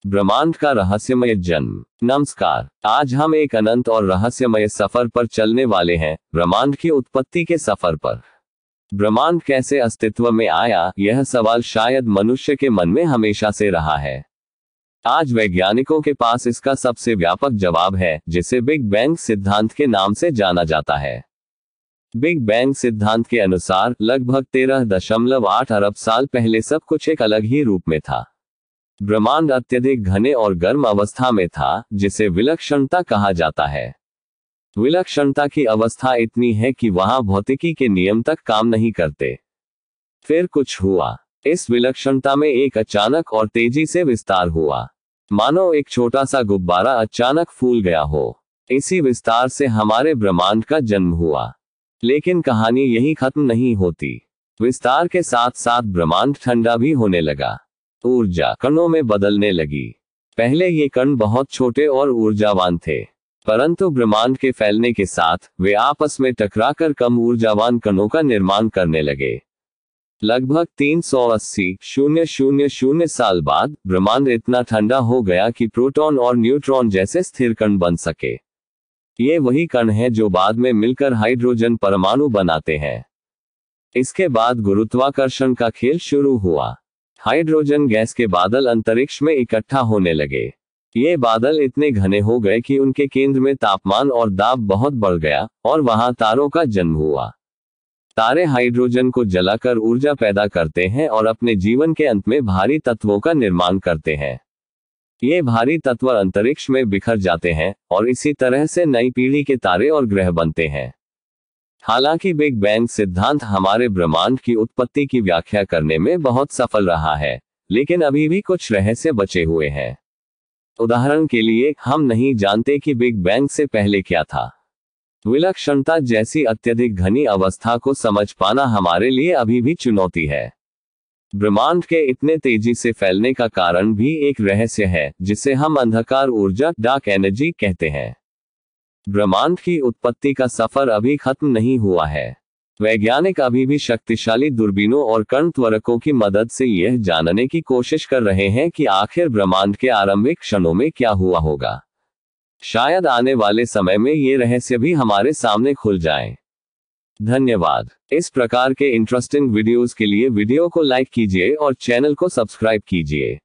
ब्रह्मांड का रहस्यमय जन्म। नमस्कार, आज हम एक अनंत और रहस्यमय सफर पर चलने वाले हैं, ब्रह्मांड की उत्पत्ति के सफर पर। ब्रह्मांड कैसे अस्तित्व में आया, यह सवाल शायद मनुष्य के मन में हमेशा से रहा है। आज वैज्ञानिकों के पास इसका सबसे व्यापक जवाब है, जिसे बिग बैंग सिद्धांत के नाम से जाना जाता है। बिग बैंग सिद्धांत के अनुसार लगभग 13.8 अरब साल पहले सब कुछ एक अलग ही रूप में था। ब्रह्मांड अत्यधिक घने और गर्म अवस्था में था, जिसे विलक्षणता कहा जाता है। विलक्षणता की अवस्था इतनी है कि वहां भौतिकी के नियम तक काम नहीं करते। फिर कुछ हुआ। इस विलक्षणता में एक अचानक और तेजी से विस्तार हुआ, मानो एक छोटा सा गुब्बारा अचानक फूल गया हो। इसी विस्तार से हमारे ब्रह्मांड का जन्म हुआ। लेकिन कहानी यही खत्म नहीं होती। विस्तार के साथ साथ ब्रह्मांड ठंडा भी होने लगा। ऊर्जा कणों में बदलने लगी। पहले ये कण बहुत छोटे और ऊर्जावान थे, परंतु ब्रह्मांड के फैलने के साथ वे आपस में टकराकर कम ऊर्जावान कणों का निर्माण करने लगे। लगभग 380,000 साल बाद ब्रह्मांड इतना ठंडा हो गया कि प्रोटॉन और न्यूट्रॉन जैसे स्थिर कण बन सके। ये वही कण हैं जो बाद में मिलकर हाइड्रोजन परमाणु बनाते हैं। इसके बाद गुरुत्वाकर्षण का खेल शुरू हुआ। हाइड्रोजन गैस के बादल अंतरिक्ष में इकट्ठा होने लगे। ये बादल इतने घने हो गए कि उनके केंद्र में तापमान और दाब बहुत बढ़ गया और वहां तारों का जन्म हुआ। तारे हाइड्रोजन को जलाकर ऊर्जा पैदा करते हैं और अपने जीवन के अंत में भारी तत्वों का निर्माण करते हैं। ये भारी तत्व अंतरिक्ष में बिखर जाते हैं और इसी तरह से नई पीढ़ी के तारे और ग्रह बनते हैं। हालांकि बिग बैंग सिद्धांत हमारे ब्रह्मांड की उत्पत्ति की व्याख्या करने में बहुत सफल रहा है, लेकिन अभी भी कुछ रहस्य बचे हुए हैं। उदाहरण के लिए, हम नहीं जानते कि बिग बैंग से पहले क्या था। विलक्षणता जैसी अत्यधिक घनी अवस्था को समझ पाना हमारे लिए अभी भी चुनौती है। ब्रह्मांड के इतने तेजी से फैलने का कारण भी एक रहस्य है, जिसे हम अंधकार ऊर्जा डार्क एनर्जी कहते हैं। ब्रह्मांड की उत्पत्ति का सफर अभी खत्म नहीं हुआ है। वैज्ञानिक अभी भी शक्तिशाली दूरबीनों और कण त्वरकों की मदद से यह जानने की कोशिश कर रहे हैं कि आखिर ब्रह्मांड के आरंभिक क्षणों में क्या हुआ होगा। शायद आने वाले समय में ये रहस्य भी हमारे सामने खुल जाएं। धन्यवाद। इस प्रकार के इंटरेस्टिंग वीडियोस के लिए वीडियो को लाइक कीजिए और चैनल को सब्सक्राइब कीजिए।